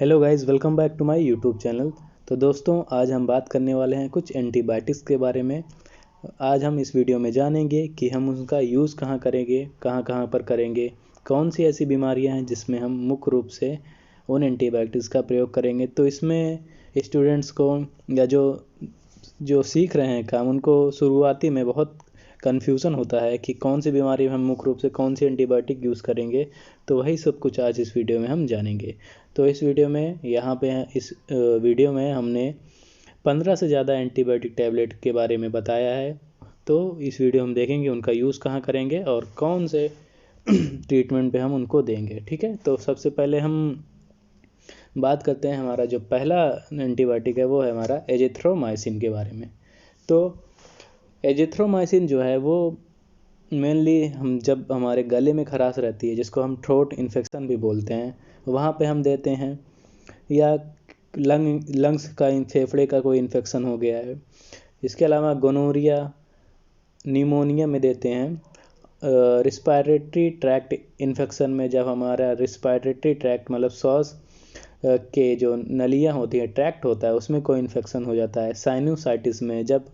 Hello guys, welcome back to my YouTube channel. तो दोस्तों, आज हम बात करने वाले हैं कुछ एंटीबायोटिक्स के बारे में। आज हम इस वीडियो में जानेंगे कि हम उनका यूज़ कहाँ करेंगे, कहाँ कहाँ पर करेंगे, कौन सी ऐसी बीमारियां हैं जिसमें हम मुख्य रूप से उन एंटीबायोटिक्स का प्रयोग करेंगे। तो इसमें स्टूडेंट्स को या जो जो सीख रहे हैं काम, उनको शुरुआती में बहुत कन्फ्यूज़न होता है कि कौन सी बीमारी में हम मुख्य रूप से कौन सी एंटीबायोटिक यूज़ करेंगे। तो वही सब कुछ आज इस वीडियो में हम जानेंगे। तो इस वीडियो में इस वीडियो में हमने 15 से ज़्यादा एंटीबायोटिक टैबलेट के बारे में बताया है। तो इस वीडियो हम देखेंगे उनका यूज़ कहाँ करेंगे और कौन से ट्रीटमेंट पे हम उनको देंगे। ठीक है, तो सबसे पहले हम बात करते हैं हमारा जो पहला एंटीबायोटिक है वो है हमारा एजिथ्रोमाइसिन के बारे में। तो एजिथ्रोमाइसिन जो है वो मेनली हम जब हमारे गले में खराश रहती है, जिसको हम थ्रोट इन्फेक्शन भी बोलते हैं, वहाँ पे हम देते हैं। या लंग्स का फेफड़े का कोई इन्फेक्शन हो गया है। इसके अलावा गोनोरिया, निमोनिया में देते हैं। रिस्पायरेटरी ट्रैक्ट इन्फेक्शन में जब हमारा रिस्पायरेटरी ट्रैक्ट मतलब सांस के जो नलियाँ होती हैं, ट्रैक्ट होता है, उसमें कोई इन्फेक्शन हो जाता है। साइनोसाइटिस में जब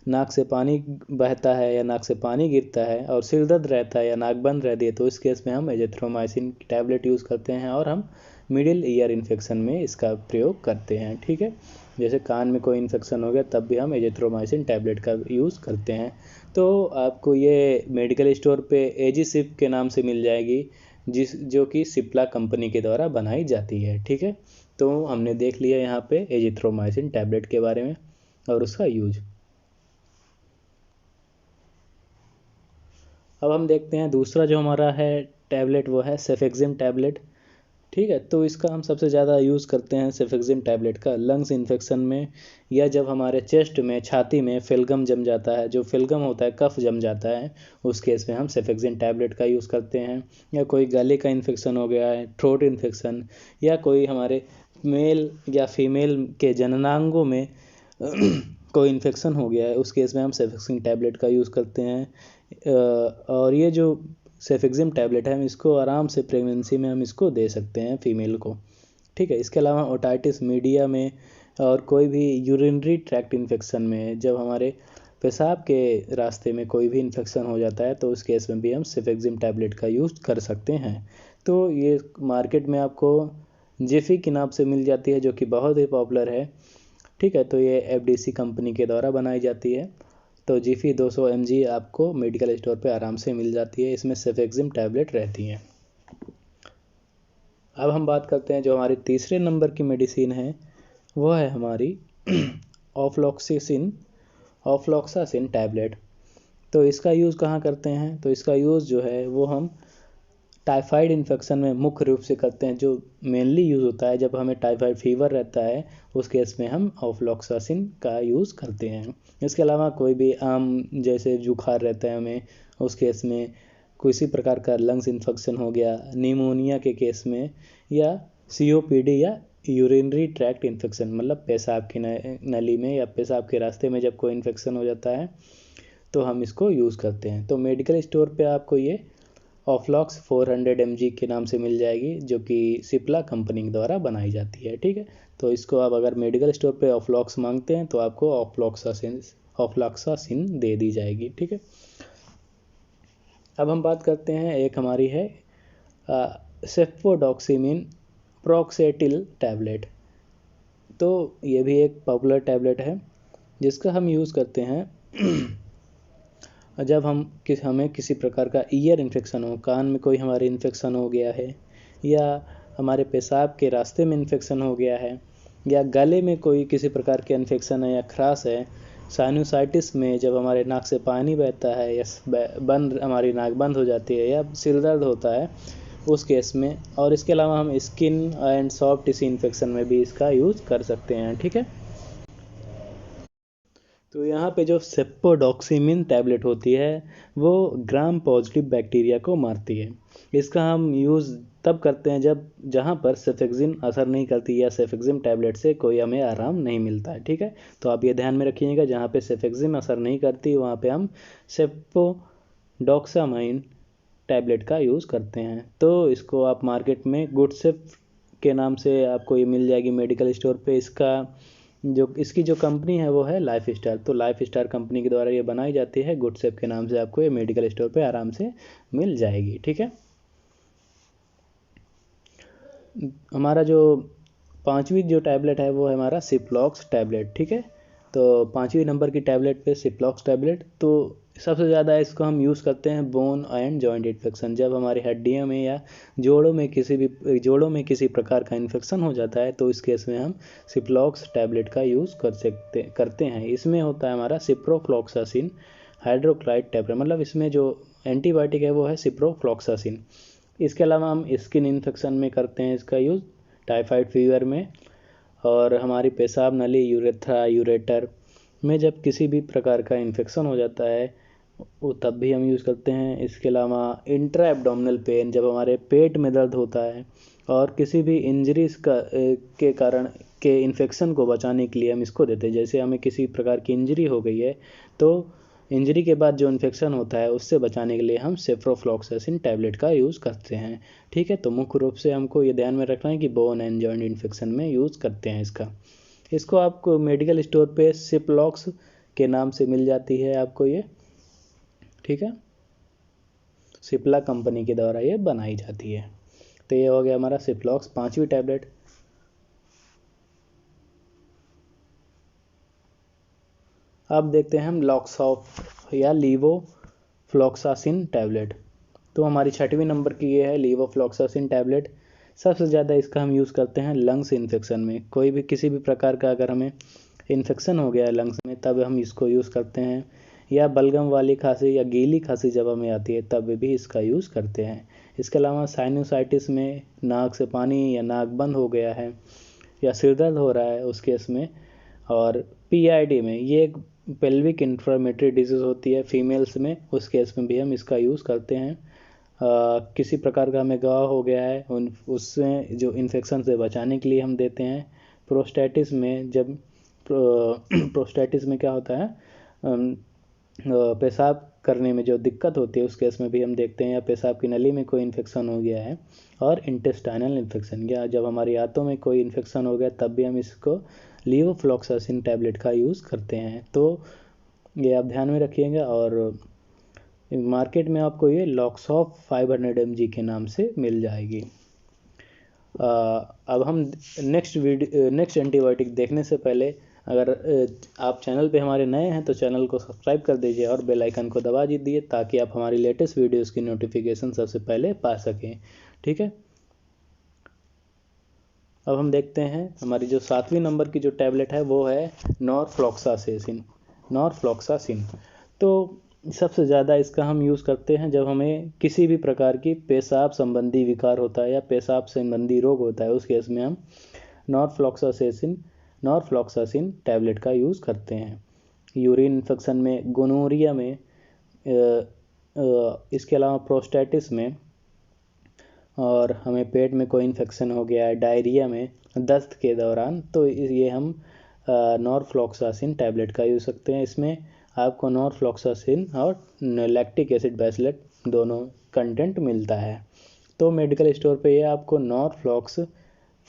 नाक से पानी बहता है या नाक से पानी गिरता है और सिर दर्द रहता है या नाक बंद रहती है, तो इस केस में हम एजिथ्रोमाइसिन की टैबलेट यूज़ करते हैं। और हम मिडिल ईयर इन्फेक्शन में इसका प्रयोग करते हैं। ठीक है, जैसे कान में कोई इन्फेक्शन हो गया तब भी हम एजिथ्रोमाइसिन टैबलेट का यूज़ करते हैं। तो आपको ये मेडिकल स्टोर पे एजीसिप के नाम से मिल जाएगी, जो कि सिप्ला कंपनी के द्वारा बनाई जाती है। ठीक है, तो हमने देख लिया यहाँ पे एजिथ्रोमाइसिन टैबलेट के बारे में और उसका यूज। अब हम देखते हैं दूसरा जो हमारा है टैबलेट, वो है सेफेक्सिम टैबलेट। ठीक है, तो इसका हम सबसे ज़्यादा यूज़ करते हैं सेफेक्सिम टैबलेट का लंग्स इन्फेक्शन में, या जब हमारे चेस्ट में, छाती में फेलगम जम जाता है, जो फेलगम होता है, कफ जम जाता है, उस केस में हम सेफेक्सिम टैबलेट का यूज़ करते हैं। या कोई गले का इन्फेक्शन हो गया है, थ्रोट इन्फेक्शन, या कोई हमारे मेल या फीमेल के जननांगों में कोई इन्फेक्शन हो गया है, उस केस में हम सेफेक्सिम टैबलेट का यूज़ करते हैं। और ये जो सेफेक्सिम टैबलेट है, हम इसको आराम से प्रेगनेंसी में हम इसको दे सकते हैं फीमेल को। ठीक है, इसके अलावा ओटाइटिस मीडिया में और कोई भी यूरिनरी ट्रैक्ट इन्फेक्शन में, जब हमारे पेशाब के रास्ते में कोई भी इन्फेक्शन हो जाता है, तो उस केस में भी हम सेफेक्सिम टैबलेट का यूज़ कर सकते हैं। तो ये मार्केट में आपको जिफी के नाम से मिल जाती है, जो कि बहुत ही पॉपुलर है। ठीक है, तो ये एफडीसी कंपनी के द्वारा बनाई जाती है। तो जिफी 200 mg आपको मेडिकल स्टोर पे आराम से मिल जाती है। इसमें सेफेक्सिम टैबलेट रहती हैं। अब हम बात करते हैं जो हमारी तीसरे नंबर की मेडिसिन है, वो है हमारी ऑफ्लॉक्सासिन टैबलेट। तो इसका यूज़ कहाँ करते हैं? तो इसका यूज़ जो है वो हम टाइफाइड इन्फेक्शन में मुख्य रूप से करते हैं। जो मेनली यूज़ होता है जब हमें टाइफाइड फीवर रहता है, उस केस में हम ऑफ्लॉक्सासिन का यूज़ करते हैं। इसके अलावा कोई भी आम जैसे जुखार रहता है हमें, उस केस में किसी प्रकार का लंग्स इन्फेक्शन हो गया, निमोनिया के केस में, या सीओपीडी या यूरिनरी ट्रैक्ट इन्फेक्शन मतलब पेशाब की नली में या पेशाब के रास्ते में जब कोई इन्फेक्शन हो जाता है, तो हम इसको यूज़ करते हैं। तो मेडिकल स्टोर पे आपको ये ऑफ्लॉक्स 400 mg के नाम से मिल जाएगी, जो कि सिप्ला कंपनी द्वारा बनाई जाती है। ठीक है, तो इसको आप अगर मेडिकल स्टोर पे ऑफ्लॉक्स मांगते हैं तो आपको ऑफ्लॉक्सासिन दे दी जाएगी। ठीक है, अब हम बात करते हैं, एक हमारी है सेफ्पोडॉक्सिमिन प्रोक्सेटिल टैबलेट। तो ये भी एक पॉपुलर टैबलेट है जिसका हम यूज़ करते हैं जब हमें किसी प्रकार का ईयर इन्फेक्शन हो, कान में कोई हमारे इन्फेक्शन हो गया है, या हमारे पेशाब के रास्ते में इन्फेक्शन हो गया है, या गले में कोई किसी प्रकार के इन्फेक्शन है या खराश है। साइनोसाइटिस में जब हमारे नाक से पानी बहता है या हमारी नाक बंद हो जाती है, या सिर दर्द होता है, उस केस में। और इसके अलावा हम skin and soft tissue infection में भी इसका यूज़ कर सकते हैं। ठीक है, तो यहाँ पे जो सेप्पोडॉक्सिमिन टैबलेट होती है वो ग्राम पॉजिटिव बैक्टीरिया को मारती है। इसका हम यूज़ तब करते हैं जहाँ पर सेफेक्सिम असर नहीं करती या सेफेक्सिम टैबलेट से कोई हमें आराम नहीं मिलता है। ठीक है, तो आप ये ध्यान में रखिएगा, जहाँ पे सेफेक्सिम असर नहीं करती वहाँ पे हम सेप्पोडॉक्सामाइन टैबलेट का यूज़ करते हैं। तो इसको आप मार्केट में गुडसेफ के नाम से आपको ये मिल जाएगी मेडिकल स्टोर पे। इसकी जो कंपनी है वो है लाइफ स्टार। तो लाइफ स्टार कंपनी के द्वारा ये बनाई जाती है। गुड सेफ के नाम से आपको ये मेडिकल स्टोर पे आराम से मिल जाएगी। ठीक है, हमारा जो 5वीं जो टैबलेट है वो है हमारा सिप्लॉक्स टैबलेट। ठीक है, तो 5वीं नंबर की टैबलेट पे सिप्लॉक्स टैबलेट। तो सबसे ज़्यादा इसको हम यूज़ करते हैं बोन एंड जॉइंट इन्फेक्शन। जब हमारी हड्डियों में या जोड़ों में किसी प्रकार का इन्फेक्शन हो जाता है तो इस केस में हम सिप्लॉक्स टैबलेट का यूज़ करते हैं। इसमें होता है हमारा सिप्रोफ्लॉक्सासिन हाइड्रोक्लाइड टैबलेट, मतलब इसमें जो एंटीबायोटिक है वो है सिप्रोफ्लॉक्सासिन। इसके अलावा हम स्किन इन्फेक्शन में करते हैं इसका यूज़, टाइफाइड फीवर में, और हमारी पेशाब नली यूरेथ्रा यूरेटर में जब किसी भी प्रकार का इन्फेक्शन हो जाता है वो तब भी हम यूज़ करते हैं। इसके अलावा इंट्रा एब्डोमिनल पेन, जब हमारे पेट में दर्द होता है और किसी भी इंजरीज के कारण के इन्फेक्शन को बचाने के लिए हम इसको देते हैं। जैसे हमें किसी प्रकार की इंजरी हो गई है तो इंजरी के बाद जो इन्फेक्शन होता है उससे बचाने के लिए हम सेफ्रोफ्लॉक्सासिन टैबलेट का यूज़ करते हैं। ठीक है, तो मुख्य रूप से हमको ये ध्यान में रखना है कि बोन एंड जॉइंट इन्फेक्शन में यूज़ करते हैं इसको आपको मेडिकल स्टोर पे सिप्लॉक्स के नाम से मिल जाती है आपको ये। ठीक है, सिप्ला कंपनी के द्वारा ये बनाई जाती है। तो ये हो गया हमारा सिप्लॉक्स 5वीं टैबलेट। अब देखते हैं हम लॉक्सॉफ या लीवोफ्लॉक्सासिन टैबलेट। तो हमारी 6वीं नंबर की ये है लीवोफ्लॉक्सासिन टैबलेट। सबसे ज़्यादा इसका हम यूज़ करते हैं लंग्स इन्फेक्शन में। कोई भी किसी भी प्रकार का अगर हमें इन्फेक्शन हो गया है लंग्स में तब हम इसको यूज़ करते हैं, या बलगम वाली खांसी या गीली खांसी जब हमें आती है तब भी इसका यूज़ करते हैं। इसके अलावा साइनोसाइटिस में, नाक से पानी या नाक बंद हो गया है या सिर दर्द हो रहा है उस केस में, और पीआईडी में, ये एक पेल्विक इन्फ्लेमेटरी डिजीज़ होती है फीमेल्स में, उस केस में भी हम इसका यूज़ करते हैं। किसी प्रकार का हमें घाव हो गया है उससे जो इन्फेक्शन से बचाने के लिए हम देते हैं। प्रोस्टेटिस में, जब प्रोस्टेटिस में क्या होता है, पेशाब करने में जो दिक्कत होती है उस केस में भी हम देखते हैं, या पेशाब की नली में कोई इन्फेक्शन हो गया है, और इंटेस्टाइनल इन्फेक्शन, या जब हमारी आंतों में कोई इन्फेक्शन हो गया तब भी हम इसको लीवोफ्लॉक्सासिन टैबलेट का यूज़ करते हैं। तो ये आप ध्यान में रखिएगा। और मार्केट में आपको ये लॉक्सॉफ 500 mg के नाम से मिल जाएगी। अब हम नेक्स्ट एंटीबायोटिक देखने से पहले, अगर आप चैनल पे हमारे नए हैं तो चैनल को सब्सक्राइब कर दीजिए और बेल आइकन को दबा दीजिए ताकि आप हमारी लेटेस्ट वीडियोस की नोटिफिकेशन सबसे पहले पा सकें। ठीक है, अब हम देखते हैं हमारी जो 7वीं नंबर की जो टैबलेट है वो है नॉरफ्लॉक्सासिन। तो सबसे ज़्यादा इसका हम यूज़ करते हैं जब हमें किसी भी प्रकार की पेशाब संबंधी विकार होता है या पेशाब संबंधी रोग होता है, उस केस में हम नॉरफ्लॉक्सासिन टैबलेट का यूज़ करते हैं। यूरिन इन्फेक्शन में, गोनोरिया में, इसके अलावा प्रोस्टेटिस में, और हमें पेट में कोई इन्फेक्शन हो गया है, डायरिया में, दस्त के दौरान, तो ये हम नॉरफ्लॉक्सासिन टैबलेट का यूज़ करते हैं। इसमें आपको नॉरफ्लॉक्सासिन और लैक्टिक एसिड बेसिलेट दोनों कंटेंट मिलता है। तो मेडिकल स्टोर पे ये आपको नॉरफ्लॉक्स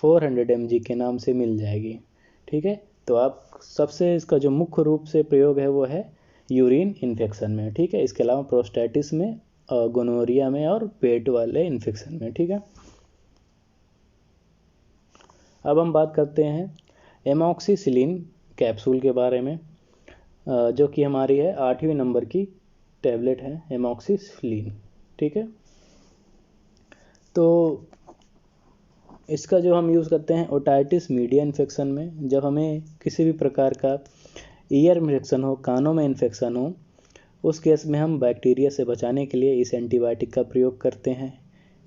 400 mg के नाम से मिल जाएगी। ठीक है, तो आप सबसे इसका जो मुख्य रूप से प्रयोग है वो है यूरिन इन्फेक्शन में। ठीक है, इसके अलावा प्रोस्टेटिस में, गोनोरिया में, और पेट वाले इन्फेक्शन में। ठीक है, अब हम बात करते हैं एमॉक्सिसिलिन कैप्सूल के बारे में, जो कि हमारी है 8वीं नंबर की टैबलेट है एमॉक्सिसिलिन। ठीक है, तो इसका जो हम यूज़ करते हैं ओटाइटिस मीडिया इन्फेक्शन में, जब हमें किसी भी प्रकार का ईयर इन्फेक्शन हो, कानों में इन्फेक्शन हो, उस केस में हम बैक्टीरिया से बचाने के लिए इस एंटीबायोटिक का प्रयोग करते हैं।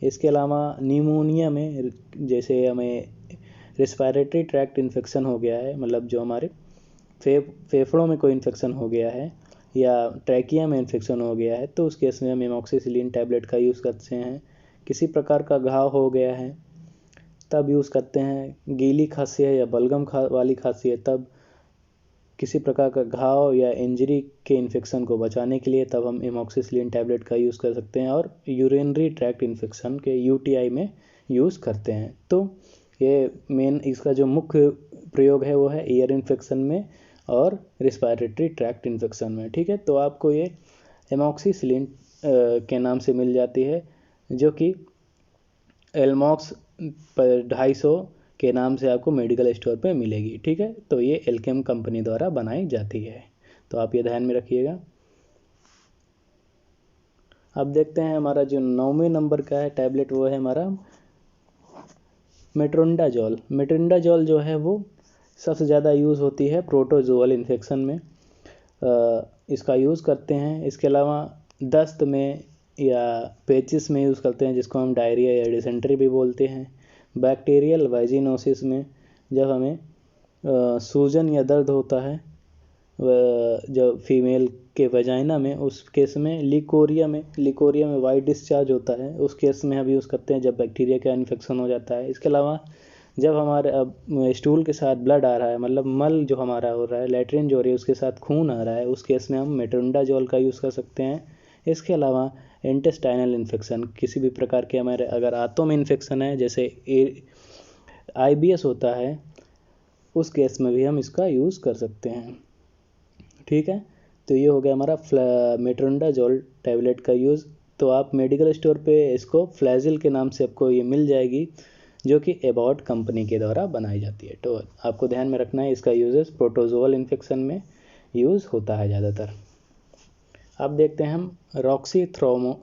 इसके अलावा निमोनिया में, जैसे हमें रेस्पिरेटरी ट्रैक्ट इन्फेक्शन हो गया है, मतलब जो हमारे फेफड़ों में कोई इन्फेक्शन हो गया है या ट्रैकिया में इन्फेक्शन हो गया है, तो उस केस में हम एमॉक्सिसिलिन टैबलेट का यूज़ करते हैं। किसी प्रकार का घाव हो गया है तब यूज़ करते हैं। गीली खांसी है या बलगम वाली खांसी है तब, किसी प्रकार का घाव या इंजरी के इन्फेक्शन को बचाने के लिए तब हम एमॉक्सिसिलिन टैबलेट का यूज़ कर सकते हैं। और यूरिनरी ट्रैक्ट इन्फेक्शन के यूटीआई में यूज़ करते हैं। तो ये मेन इसका जो मुख्य प्रयोग है वो है ईयर इन्फेक्शन में और रिस्पायरेटरी ट्रैक्ट इन्फेक्शन में। ठीक है, तो आपको ये एमॉक्सिसिलिन के नाम से मिल जाती है, जो कि एलमॉक्स 250 के नाम से आपको मेडिकल स्टोर पे मिलेगी। ठीक है, तो ये एल्केम कंपनी द्वारा बनाई जाती है, तो आप ये ध्यान में रखिएगा। अब देखते हैं हमारा जो 9वें नंबर का है टैबलेट, वो है हमारा मेट्रोंडाजोल। मेट्रोंडाजोल जो है वो सबसे ज़्यादा यूज़ होती है प्रोटोजोअल इन्फेक्शन में, इसका यूज़ करते हैं। इसके अलावा दस्त में या पेचिस में यूज़ करते हैं, जिसको हम डायरिया या डिसेंट्री भी बोलते हैं। बैक्टीरियल वाइजिनोसिस में, जब हमें सूजन या दर्द होता है जो फीमेल के वजाइना में, उस केस में। लिकोरिया में वाइट डिस्चार्ज होता है, उस केस में हम यूज़ करते हैं जब बैक्टीरिया का इन्फेक्शन हो जाता है। इसके अलावा जब हमारे अब स्टूल के साथ ब्लड आ रहा है, मतलब मल जो हमारा हो रहा है, लैट्रिन जो हो रही है, उसके साथ खून आ रहा है, उस केस में हम मेट्रोंडाजोल का यूज़ कर सकते हैं। इसके अलावा इंटेस्टाइनल इन्फेक्शन, किसी भी प्रकार के हमारे अगर आंतों में इन्फेक्शन है, जैसे IBS होता है, उस केस में भी हम इसका यूज़ कर सकते हैं। ठीक है, तो ये हो गया हमारा मेट्रोंडाजोल टैबलेट का यूज़। तो आप मेडिकल स्टोर पे इसको फ्लैजिल के नाम से आपको ये मिल जाएगी, जो कि एबॉट कंपनी के द्वारा बनाई जाती है। तो आपको ध्यान में रखना है, इसका यूजेस प्रोटोजोअल इन्फेक्शन में यूज़ होता है ज़्यादातर। अब देखते हैं हम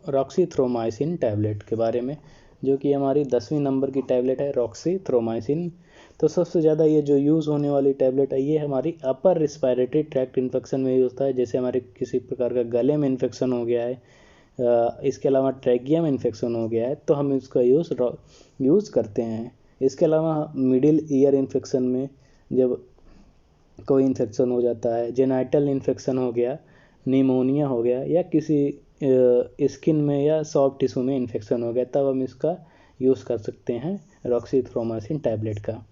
रॉक्सीथ्रोमाइसिन टैबलेट के बारे में, जो कि हमारी 10वीं नंबर की टैबलेट है रॉक्सीथ्रोमाइसिन। तो सबसे ज़्यादा ये जो यूज़ होने वाली टैबलेट है, ये हमारी अपर रिस्पायरेटरी ट्रैक्ट इन्फेक्शन में यूज़ होता है। जैसे हमारे किसी प्रकार का गले में इन्फेक्शन हो गया है, इसके अलावा ट्रैकिया में इन्फेक्शन हो गया है, तो हम इसका यूज़ करते हैं। इसके अलावा मिडिल ईयर इन्फेक्शन में जब कोई इन्फेक्शन हो जाता है, जेनाइटल इन्फेक्शन हो गया, निमोनिया हो गया, या किसी स्किन में या सॉफ्ट टिश्यू में इन्फेक्शन हो गया, तब हम इसका यूज़ कर सकते हैं रॉक्सीथ्रोमाइसिन टैबलेट का।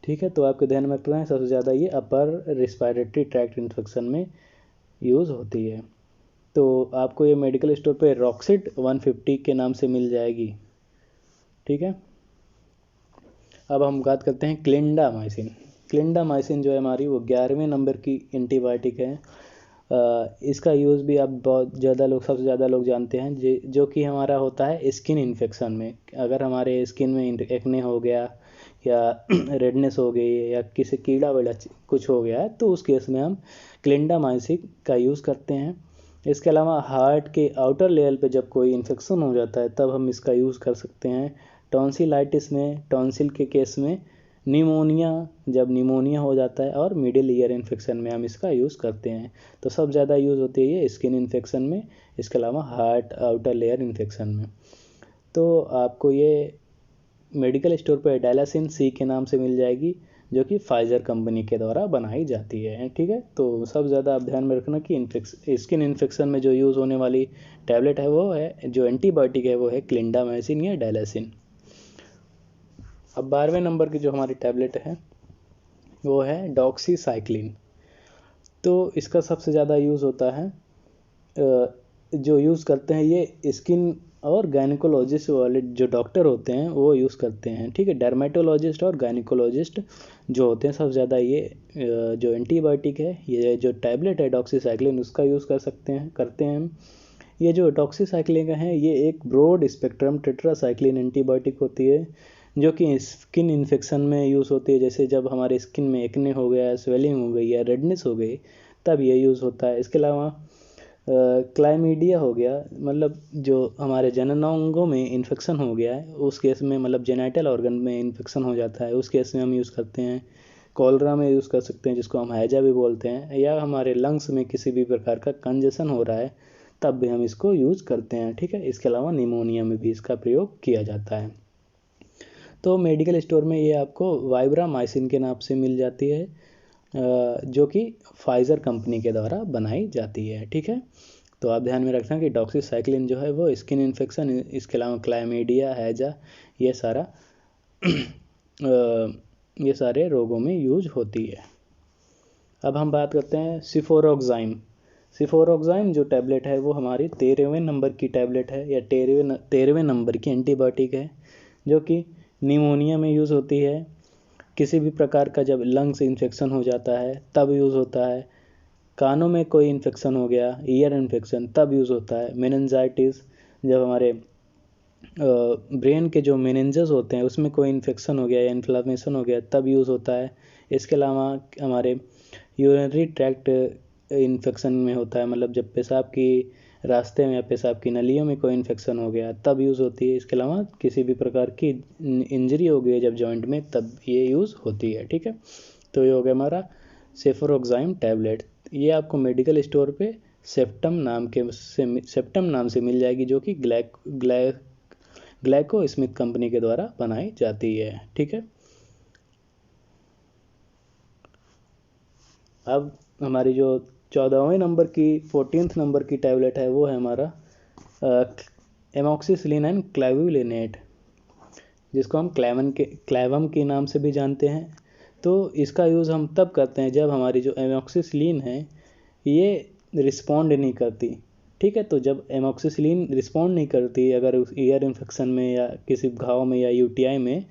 ठीक है, तो आपके ध्यान में रखना है, सबसे ज़्यादा ये अपर रिस्पायरेटरी ट्रैक्ट इन्फेक्शन में यूज़ होती है। तो आपको ये मेडिकल स्टोर पे रॉक्सिड 150 के नाम से मिल जाएगी। ठीक है, अब हम बात करते हैं क्लिंडामाइसिन। क्लिंडामाइसिन जो है हमारी, वो 11वें नंबर की एंटीबायोटिक है। इसका यूज़ भी आप बहुत ज़्यादा लोग, सबसे ज़्यादा लोग जानते हैं, जो कि हमारा होता है स्किन इन्फेक्शन में। अगर हमारे स्किन में एक्ने हो गया या रेडनेस हो गई या किसी कीड़ा वेड़ा कुछ हो गया है, तो उस केस में हम क्लिंडामाइसिन का यूज़ करते हैं। इसके अलावा हार्ट के आउटर लेयर पे जब कोई इन्फेक्शन हो जाता है, तब हम इसका यूज़ कर सकते हैं। टॉन्सिलाइटिस में, टॉन्सिल के केस में, निमोनिया जब निमोनिया हो जाता है, और मिडिल ईयर इन्फेक्शन में हम इसका यूज़ करते हैं। तो सब ज़्यादा यूज़ होती है ये स्किन इन्फेक्शन में, इसके अलावा हार्ट आउटर लेयर इन्फेक्शन में। तो आपको ये मेडिकल स्टोर पर डायलासिन C के नाम से मिल जाएगी, जो कि फाइजर कंपनी के द्वारा बनाई जाती है। ठीक है, तो सब ज़्यादा आप ध्यान में रखना कि स्किन इन्फेक्शन में जो यूज़ होने वाली टैबलेट है, वो है जो एंटीबायोटिक है, वो है क्लिंडामाइसिन या डायलासिन। अब 12वें नंबर की जो हमारी टैबलेट है, वो है डॉक्सीसाइक्लिन। तो इसका सबसे ज़्यादा यूज़ होता है, जो यूज़ करते हैं ये स्किन और गायनिकोलॉजिस्ट वाले जो डॉक्टर होते हैं, वो यूज़ करते हैं। ठीक है, डर्मेटोलॉजिस्ट और गायनिकोलॉजिस्ट जो होते हैं, सबसे ज़्यादा ये जो एंटीबायोटिक है, ये जो टैबलेट है डॉक्सीसाइक्लिन, उसका यूज़ करते हैं। ये जो डॉक्सीसाइक्लिन है, ये एक ब्रॉड स्पेक्ट्रम टेट्रासाइक्लिन एंटीबायोटिक होती है, जो कि स्किन इन्फेक्शन में यूज़ होती है। जैसे जब हमारे स्किन में एक्ने हो गया, स्वेलिंग हो गई या रेडनेस हो गई, तब ये यूज़ होता है। इसके अलावा क्लाइमीडिया हो गया, मतलब जो हमारे जननांगों में इन्फेक्शन हो गया है, उस केस में, मतलब जेनाइटल ऑर्गन में इन्फेक्शन हो जाता है, उस केस में हम यूज़ करते हैं। कॉलरा में यूज़ कर सकते हैं, जिसको हम हैजा भी बोलते हैं, या हमारे लंग्स में किसी भी प्रकार का कंजेशन हो रहा है, तब भी हम इसको यूज़ करते हैं। ठीक है, इसके अलावा निमोनिया में भी इसका प्रयोग किया जाता है। तो मेडिकल स्टोर में ये आपको वाइब्रामाइसिन के नाम से मिल जाती है, जो कि फाइजर कंपनी के द्वारा बनाई जाती है। ठीक है, तो आप ध्यान में रखना कि डॉक्सीसाइक्लिन जो है वो स्किन इन्फेक्शन, इसके अलावा क्लाइमीडिया, हैजा, ये सारे रोगों में यूज होती है। अब हम बात करते हैं सिफोरोक्साइन। सिफोरोक्साइन जो टैबलेट है, वो हमारी 13वें नंबर की टैबलेट है, या 13वें नंबर की एंटीबायोटिक है, जो कि निमोनिया में यूज़ होती है, किसी भी प्रकार का जब लंग्स इन्फेक्शन हो जाता है तब यूज़ होता है, कानों में कोई इन्फेक्शन हो गया, ईयर इन्फेक्शन, तब यूज़ होता है। मेनिंजाइटिस, जब हमारे ब्रेन के जो मेनिंजेस होते हैं उसमें कोई इन्फेक्शन हो गया या इन्फ्लामेशन हो गया तब यूज़ होता है। इसके अलावा हमारे यूरिनरी ट्रैक्ट इन्फेक्शन में होता है, मतलब जब पेशाब की रास्ते में या पेशाब की नलियों में कोई इन्फेक्शन हो गया तब यूज़ होती है। इसके अलावा किसी भी प्रकार की इंजरी हो गई है जब जॉइंट में तब ये यूज़ होती है। ठीक है, तो ये हो गया हमारा सेफरोक्साइम टैबलेट। ये आपको मेडिकल स्टोर पे सेप्टम नाम से मिल जाएगी, जो कि ग्लाइको स्मिथ कंपनी के द्वारा बनाई जाती है। ठीक है, अब हमारी जो 14वें नंबर की 14th नंबर की टैबलेट है वो है हमारा एमॉक्सिसिलिन एंड क्लेवुलिनेट, जिसको हम क्लेवम के नाम से भी जानते हैं। तो इसका यूज़ हम तब करते हैं जब हमारी जो एमॉक्सिसिलिन है ये रिस्पॉन्ड नहीं करती। ठीक है, तो जब एमॉक्सिसिलिन रिस्पॉन्ड नहीं करती अगर उस ईयर इन्फेक्शन में या किसी घाव में या यूटीआई में,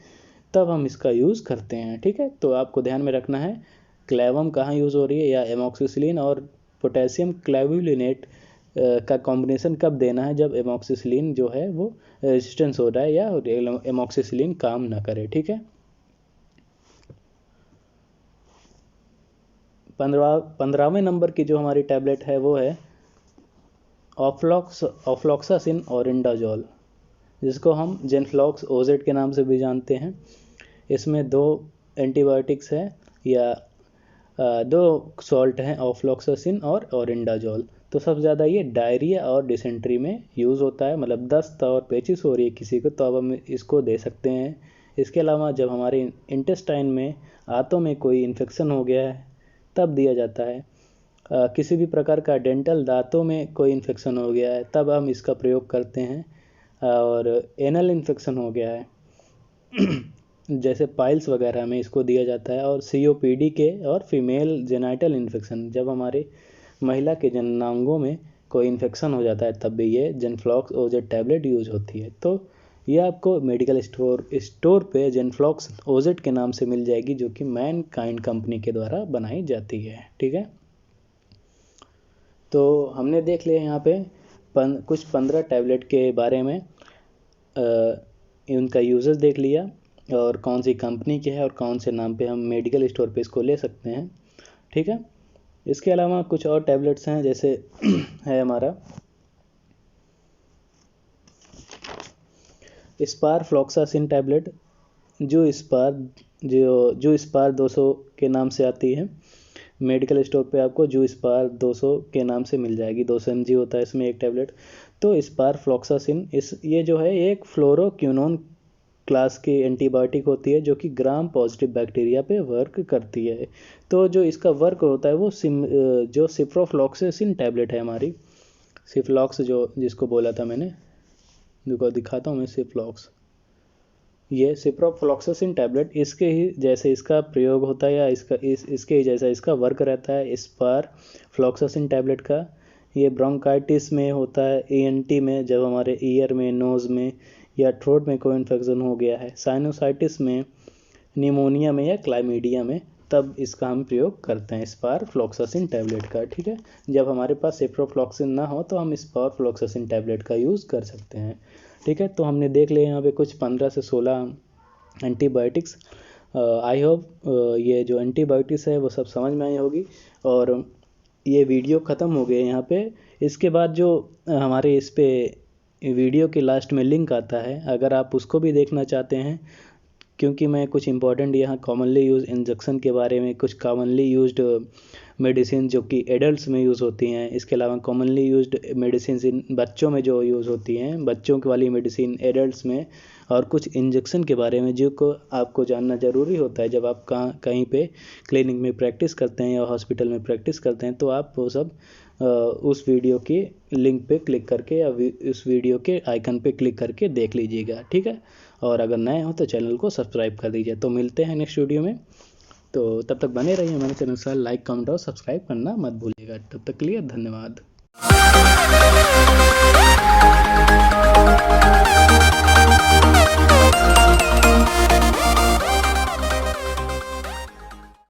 तब हम इसका यूज़ करते हैं। ठीक है, तो आपको ध्यान में रखना है क्लेवम कहाँ यूज़ हो रही है या एमॉक्सिसिलिन और पोटेशियम क्लेवुलिनेट का कॉम्बिनेशन कब देना है, जब एमॉक्सिसिलिन जो है वो रेजिस्टेंस हो रहा है या एमॉक्सिसिलिन काम ना करे। ठीक है, 15वें नंबर की जो हमारी टैबलेट है वो है ऑफ्लॉक्सासिन ओरिंडाजोल, जिसको हम जेनफ्लॉक्स ओजेट के नाम से भी जानते हैं। इसमें 2 एंटीबायोटिक्स है या 2 सॉल्ट हैं, ऑफ्लॉक्सासिन और ओरिंडाजोल। तो सबसे ज़्यादा ये डायरिया और डिसेंट्री में यूज़ होता है, मतलब दस्त और पेचिश हो रही है किसी को तो अब हम इसको दे सकते हैं। इसके अलावा जब हमारे इंटेस्टाइन में आंतों में कोई इन्फेक्शन हो गया है तब दिया जाता है। किसी भी प्रकार का डेंटल दांतों में कोई इन्फेक्शन हो गया है तब हम इसका प्रयोग करते हैं। और एनल इन्फेक्शन हो गया है जैसे पाइल्स वगैरह में इसको दिया जाता है। और सीओपीडी के और फीमेल जेनाइटल इन्फेक्शन, जब हमारे महिला के जननांगों में कोई इन्फेक्शन हो जाता है तब भी ये जेनफ्लॉक्स ओजेट टैबलेट यूज होती है। तो ये आपको मेडिकल स्टोर पे जेनफ्लॉक्स ओजेट के नाम से मिल जाएगी, जो कि मैनकाइंड कंपनी के द्वारा बनाई जाती है। ठीक है, तो हमने देख लिया यहाँ पे कुछ 15 टैबलेट के बारे में, उनका यूजेस देख लिया और कौन सी कंपनी के है और कौन से नाम पे हम मेडिकल स्टोर पे इसको ले सकते हैं। ठीक है, इसके अलावा कुछ और टैबलेट्स हैं, जैसे है हमारा स्पार फ्लॉक्सासिन टैबलेट, जो स्पार 200 के नाम से आती है। मेडिकल स्टोर पे आपको जो स्पार 200 के नाम से मिल जाएगी। 200 mg होता है इसमें एक टैबलेट। तो स्पार फ्लॉक्सासिन ये जो है एक फ्लोरोक्विनोन क्लास की एंटीबायोटिक होती है, जो कि ग्राम पॉजिटिव बैक्टीरिया पे वर्क करती है। तो जो इसका वर्क होता है वो जो सिप्रोफ्लॉक्सासिन टैबलेट है हमारी, सिफ्लॉक्स जो जिसको बोला था मैंने, दिखाता हूँ मैं सिफ्लॉक्स। ये सिप्रोफ्लॉक्सासिन टैबलेट इसके ही जैसे इसका प्रयोग होता है या इसके ही जैसा इसका वर्क रहता है स्पार फ्लॉक्सासिन टैबलेट का। ये ब्रोंकाइटिस में होता है, ENT में जब हमारे ईयर में, नोज़ में या थ्रोट में कोई इन्फेक्शन हो गया है, साइनोसाइटिस में, निमोनिया में या क्लाइमीडिया में, तब इसका हम प्रयोग करते हैं स्पार फ्लॉक्सासिन टैबलेट का। ठीक है, जब हमारे पास सिप्रोफ्लॉक्सिन ना हो तो हम स्पार फ्लॉक्सासिन टैबलेट का यूज़ कर सकते हैं। ठीक है, तो हमने देख लिया यहाँ पे कुछ 15 से 16 एंटीबायोटिक्स। आई होप ये जो एंटीबायोटिक्स है वो सब समझ में आई होगी। और ये वीडियो ख़त्म हो गया यहाँ पे। इसके बाद जो हमारे इस पे वीडियो के लास्ट में लिंक आता है, अगर आप उसको भी देखना चाहते हैं, क्योंकि मैं कुछ इंपॉर्टेंट यहाँ कॉमनली यूज इंजेक्शन के बारे में, कुछ कॉमनली यूज्ड मेडिसिन जो कि एडल्ट्स में यूज़ होती हैं, इसके अलावा कॉमनली यूज्ड मेडिसिन इन बच्चों में जो यूज़ होती हैं, बच्चों की वाली मेडिसिन एडल्ट्स में, और कुछ इंजेक्शन के बारे में जो को आपको जानना ज़रूरी होता है जब आप कहीं पे क्लिनिक में प्रैक्टिस करते हैं या हॉस्पिटल में प्रैक्टिस करते हैं, तो आप वो सब उस वीडियो की लिंक पे क्लिक करके या उस वीडियो के आइकन पे क्लिक करके देख लीजिएगा। ठीक है, और अगर नए हो तो चैनल को सब्सक्राइब कर दीजिए। तो मिलते हैं नेक्स्ट वीडियो में, तो तब तक बने रहिए हमारे चैनल से। लाइक, कमेंट और सब्सक्राइब करना मत भूलिएगा। तब तक के लिए धन्यवाद।